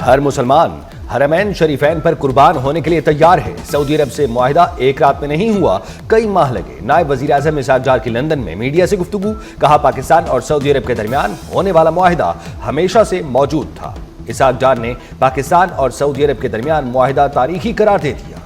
ہر مسلمان حرمین شریفین پر قربان ہونے کے لیے تیار ہے۔ سعودی عرب سے معاہدہ ایک رات میں نہیں ہوا، کئی ماہ لگے۔ نائب وزیر اعظم اسحاق ڈار کی لندن میں میڈیا سے گفتگو، کہا پاکستان اور سعودی عرب کے درمیان ہونے والا معاہدہ ہمیشہ سے موجود تھا۔ اسحاق ڈار نے پاکستان اور سعودی عرب کے درمیان معاہدہ تاریخی قرار دے دیا۔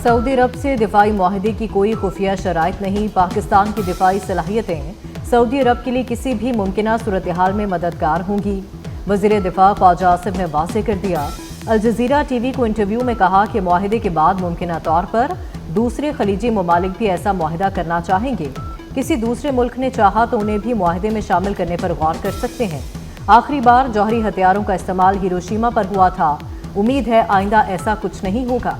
سعودی عرب سے دفاعی معاہدے کی کوئی خفیہ شرائط نہیں۔ پاکستان کی دفاعی صلاحیتیں سعودی عرب کے لیے کسی بھی ممکنہ صورتحال میں مددگار ہوں گی۔ وزیر دفاع خواجہ آصف نے واضح کر دیا۔ الجزیرہ ٹی وی کو انٹرویو میں کہا کہ معاہدے کے بعد ممکنہ طور پر دوسرے خلیجی ممالک بھی ایسا معاہدہ کرنا چاہیں گے۔ کسی دوسرے ملک نے چاہا تو انہیں بھی معاہدے میں شامل کرنے پر غور کر سکتے ہیں۔ آخری بار جوہری ہتھیاروں کا استعمال ہیروشیما پر ہوا تھا۔ امید ہے آئندہ ایسا کچھ نہیں ہوگا۔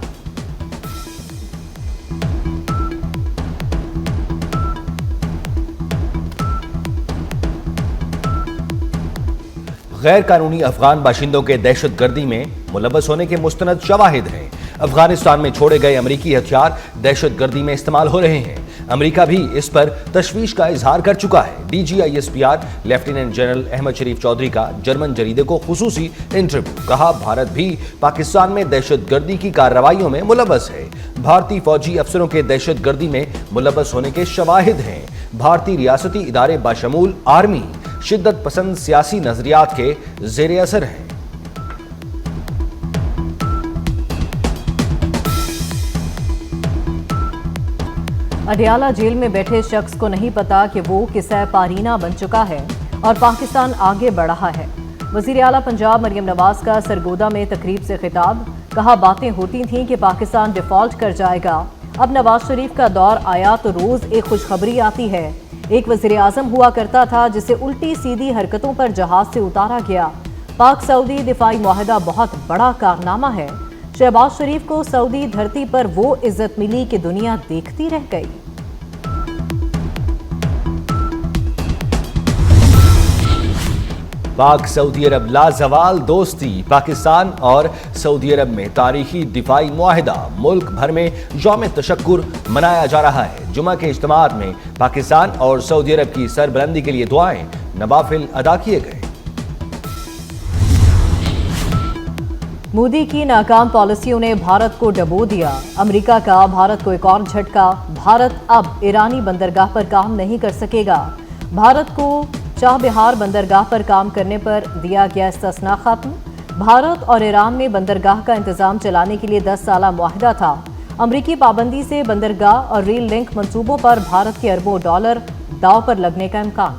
غیر قانونی افغان باشندوں کے دہشت گردی میں ملوث ہونے کے مستند شواہد ہیں۔ افغانستان میں چھوڑے گئے امریکی ہتھیار دہشت گردی میں استعمال ہو رہے ہیں۔ امریکہ بھی اس پر تشویش کا اظہار کر چکا ہے۔ D G I S P R lieutenant general Ahmed Sharif Chaudhry کا جرمن جریدے کو خصوصی انٹرویو، کہا بھارت بھی پاکستان میں دہشت گردی کی کارروائیوں میں ملوث ہے۔ بھارتی فوجی افسروں کے دہشت گردی میں ملوث ہونے کے شواہد ہیں۔ بھارتی ریاستی ادارے بشمول آرمی شدت پسند سیاسی نظریات کے زیر اثر ہیں۔ اڈیالہ جیل میں بیٹھے شخص کو نہیں پتا کہ وہ قصہ پارینہ بن چکا ہے اور پاکستان آگے بڑھ رہا ہے۔ وزیر اعلیٰ پنجاب مریم نواز کا سرگودا میں تقریب سے خطاب، کہا باتیں ہوتی تھیں کہ پاکستان ڈیفالٹ کر جائے گا، اب نواز شریف کا دور آیا تو روز ایک خوشخبری آتی ہے۔ ایک وزیر اعظم ہوا کرتا تھا جسے الٹی سیدھی حرکتوں پر جہاز سے اتارا گیا۔ پاک سعودی دفاعی معاہدہ بہت بڑا کارنامہ ہے۔ شہباز شریف کو سعودی دھرتی پر وہ عزت ملی کہ دنیا دیکھتی رہ گئی۔ پاک سعودی عرب لازوال دوستی، پاکستان اور سعودی عرب میں تاریخی دفاعی معاہدہ، ملک بھر میں یوم تشکر منایا جا رہا ہے۔ جمعہ کے اجتماعات میں پاکستان اور سعودی عرب کی سربلندی کے لیے دعائیں، نوافل ادا کیے گئے۔ مودی کی ناکام پالیسیوں نے بھارت کو ڈبو دیا۔ امریکہ کا بھارت کو ایک اور جھٹکا، بھارت اب ایرانی بندرگاہ پر کام نہیں کر سکے گا۔ بھارت کو چاہ بہار بندرگاہ پر کام کرنے پر دیا گیا استثناء ختم۔ بھارت اور ایران میں بندرگاہ کا انتظام چلانے کے لیے 10 سالہ معاہدہ تھا۔ امریکی پابندی سے بندرگاہ اور ریل لنک منصوبوں پر بھارت کے اربوں ڈالر داؤ پر لگنے کا امکان۔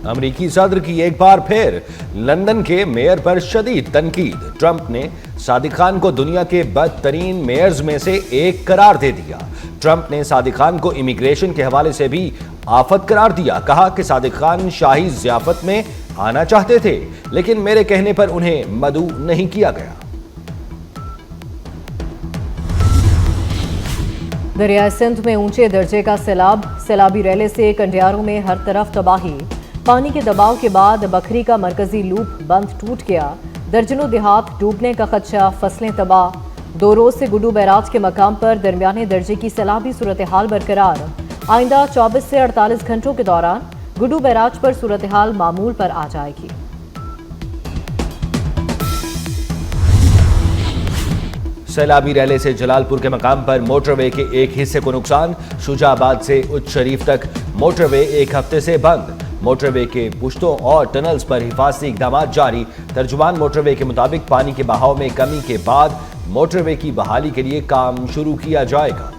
امریکی صدر کی ایک بار پھر لندن کے میئر پر شدید تنقید، ٹرمپ نے صادق خان کو دنیا کے بدترین میئرز میں سے ایک قرار دے دیا۔ ٹرمپ نے صادق خان کو امیگریشن کے حوالے سے بھی آفت قرار دیا، کہا کہ صادق خان شاہی ضیافت میں آنا چاہتے تھے لیکن میرے کہنے پر انہیں مدعو نہیں کیا گیا۔ دریائے سندھ میں اونچے درجے کا سیلاب، سیلابی ریلے سے کنڈیاروں میں ہر طرف تباہی۔ پانی کے دباؤ کے بعد بکھری کا مرکزی لوپ بند ٹوٹ گیا، درجنوں دیہات ڈوبنے کا خدشہ، فصلیں تباہ۔ 2 روز سے گڈو بیراج کے مقام پر درمیانے درجے کی سیلابی صورتحال برقرار۔ آئندہ 24 سے 48 گھنٹوں کے دوران گڈو بیراج پر صورتحال معمول پر آ جائے گی۔ سیلابی ریلے سے جلال پور کے مقام پر موٹر وے کے ایک حصے کو نقصان، شجاع آباد سے اچ شریف تک موٹر وے ایک ہفتے سے بند۔ موٹر وے کے پشتوں اور ٹنلز پر حفاظتی اقدامات جاری۔ ترجمان موٹر وے کے مطابق پانی کے بہاؤ میں کمی کے بعد موٹر وے کی بحالی کے لیے کام شروع کیا جائے گا۔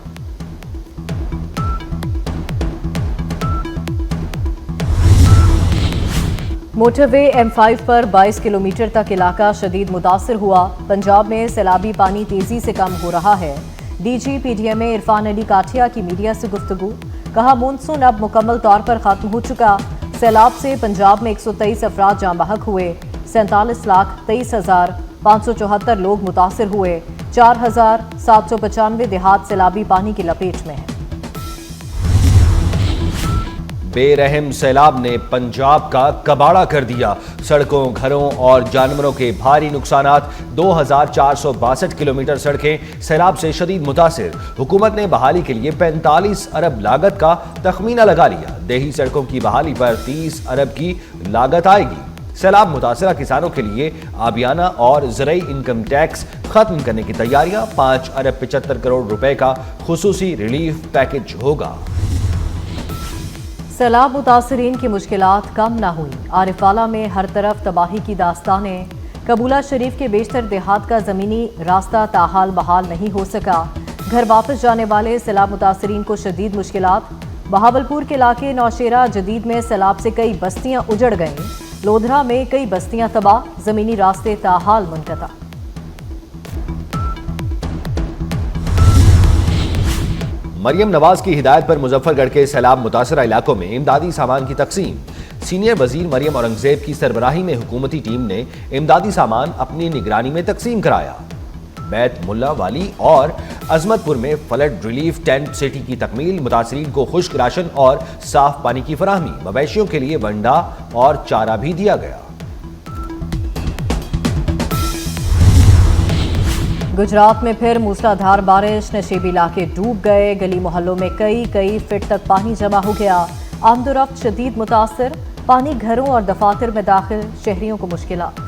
موٹر وے M5 پر 22 کلومیٹر تک علاقہ شدید متاثر ہوا۔ پنجاب میں سیلابی پانی تیزی سے کم ہو رہا ہے۔ D G P D M A Irfan Ali Kathia کی میڈیا سے گفتگو، کہا مونسون اب مکمل طور پر ختم ہو چکا۔ سیلاب سے پنجاب میں 123 افراد جاں بحق ہوئے، 47,23,574 لوگ متاثر ہوئے، 4,795 دیہات سیلابی پانی کی لپیٹ میں ہیں۔ بے رحم سیلاب نے پنجاب کا کباڑہ کر دیا. سڑکوں، گھروں اور جانوروں کے بھاری نقصانات. 2462 کلومیٹر سڑکیں سیلاب سے شدید متاثر. حکومت نے بحالی کے لیے 45 ارب لاگت کا تخمینہ لگا لیا. دیہی سڑکوں کی بحالی پر 30 ارب کی لاگت آئے گی. سیلاب متاثرہ کسانوں کے لیے آبیانہ اور زرعی انکم ٹیکس ختم کرنے کی تیاریاں. 5 ارب 75 کروڑ روپے کا خصوصی ریلیف پیکج ہوگا. سیلاب متاثرین کی مشکلات کم نہ ہوئی. عارف والا میں ہر طرف تباہی کی داستانیں. قبولہ شریف کے بیشتر دیہات کا زمینی راستہ تاحال بحال نہیں ہو سکا. گھر واپس جانے والے سیلاب متاثرین کو شدید مشکلات. بہاولپور کے علاقے نوشیرہ جدید میں سیلاب سے کئی بستیاں اجڑ گئیں. لودھرا میں کئی بستیاں تباہ. زمینی راستے تاحال منقطع. مریم نواز کی ہدایت پر مظفر گڑھ کے سیلاب متاثرہ علاقوں میں امدادی سامان کی تقسیم. سینئر وزیر مریم اورنگزیب کی سربراہی میں حکومتی ٹیم نے امدادی سامان اپنی نگرانی میں تقسیم کرایا. بیت ملا والی اور عظمت پور میں فلڈ ریلیف ٹینٹ سٹی کی تکمیل. متاثرین کو خشک راشن اور صاف پانی کی فراہمی. مویشیوں کے لیے ونڈا اور چارہ بھی دیا گیا. گجرات میں پھر موسلادھار بارش. نشیبی علاقے ڈوب گئے. گلی محلوں میں کئی فٹ تک پانی جمع ہو گیا. آمد و رفت شدید متاثر. پانی گھروں اور دفاتر میں داخل. شہریوں کو مشکلات.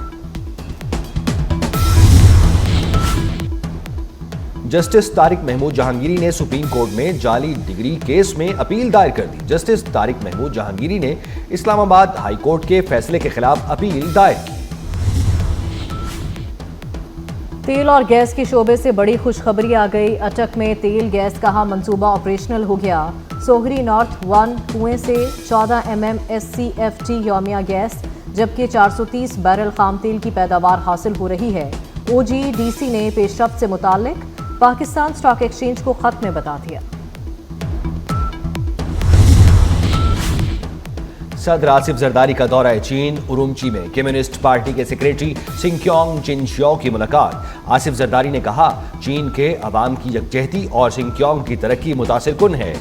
جسٹس طارق محمود جہانگیری نے سپریم کورٹ میں جعلی ڈگری کیس میں اپیل دائر کر دی. جسٹس طارق محمود جہانگیری نے اسلام آباد ہائی کورٹ کے فیصلے کے خلاف اپیل دائر کی. تیل اور گیس کے شعبے سے بڑی خوشخبری آ گئی. اٹک میں تیل گیس کا منصوبہ آپریشنل ہو گیا. سوہری نارتھ 1 کنویں سے 14 SCFT یومیہ گیس جبکہ 430 بیرل خام تیل کی پیداوار حاصل ہو رہی ہے. OGDC نے پیش رفت سے متعلق پاکستان اسٹاک ایکسچینج کو خط میں بتا دیا. صدر آصف زرداری کا دورہ چین. ارومچی میں کمیونسٹ پارٹی کے سیکریٹری سنکیونگ چنشیو کی ملاقات. آصف زرداری نے کہا چین کے عوام کی یکجہتی اور سنکیونگ کی ترقی متاثر کن ہے.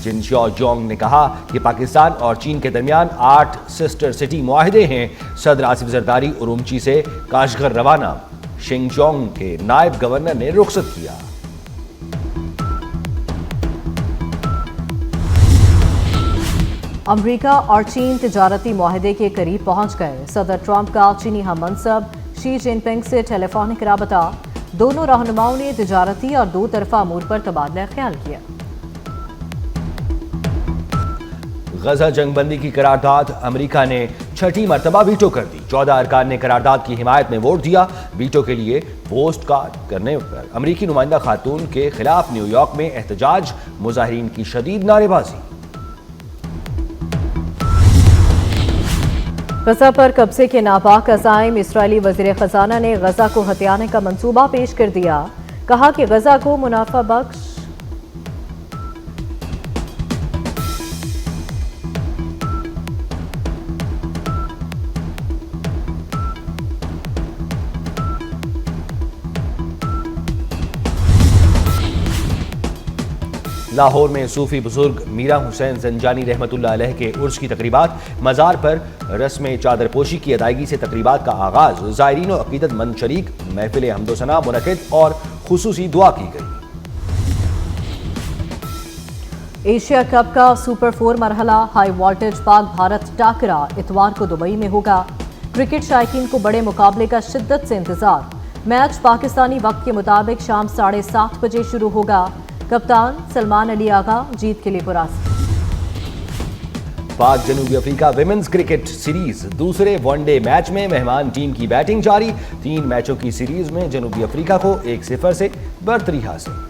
چنشیو جونگ نے کہا کہ پاکستان اور چین کے درمیان 8 سسٹر سٹی معاہدے ہیں. صدر آصف زرداری ارومچی سے کاشغر روانہ. شنگچونگ کے نائب گورنر نے رخصت کیا. امریکہ اور چین تجارتی معاہدے کے قریب پہنچ گئے. صدر ٹرمپ کا چینی ہم منصب شی جن پنگ سے ٹیلی فونک رابطہ. دونوں رہنماؤں نے تجارتی اور 2 طرفہ امور پر تبادلہ خیال کیا. غزہ جنگ بندی کی قرارداد امریکہ نے 6ٹھی مرتبہ ویٹو کر دی. 14 ارکان نے قرارداد کی حمایت میں ووٹ دیا. ویٹو کے لیے پوسٹ کارڈ کرنے پر امریکی نمائندہ خاتون کے خلاف نیو یارک میں احتجاج. مظاہرین کی شدید نعرے بازی. غزہ پر قبضے کے ناپاک عزائم. اسرائیلی وزیر خزانہ نے غزہ کو ہتھیانے کا منصوبہ پیش کر دیا. کہا کہ غزہ کو منافع بخش لاہور میں صوفی بزرگ میرا حسین زنجانی رحمۃ اللہ علیہ کے عرس کی تقریبات. مزار پر رسم چادر پوشی کی ادائیگی سے تقریبات کا آغاز. زائرین و عقیدت مند شریک. محفل حمد و ثنا منعقد اور خصوصی دعا کی گئی. ایشیا کپ کا سپر 4 مرحلہ. ہائی وولٹیج پاک بھارت ٹاکرا اتوار کو دبئی میں ہوگا. کرکٹ شائقین کو بڑے مقابلے کا شدت سے انتظار. میچ پاکستانی وقت کے مطابق شام 7:30 بجے شروع ہوگا. کپتان سلمان علی آغا جیت کے لیے پراسر. پاک جنوبی افریقہ ویمنز کرکٹ سیریز. دوسرے ون ڈے میچ میں مہمان ٹیم کی بیٹنگ جاری. 3 میچوں کی سیریز میں جنوبی افریقہ کو 1-0 سے برتری حاصل.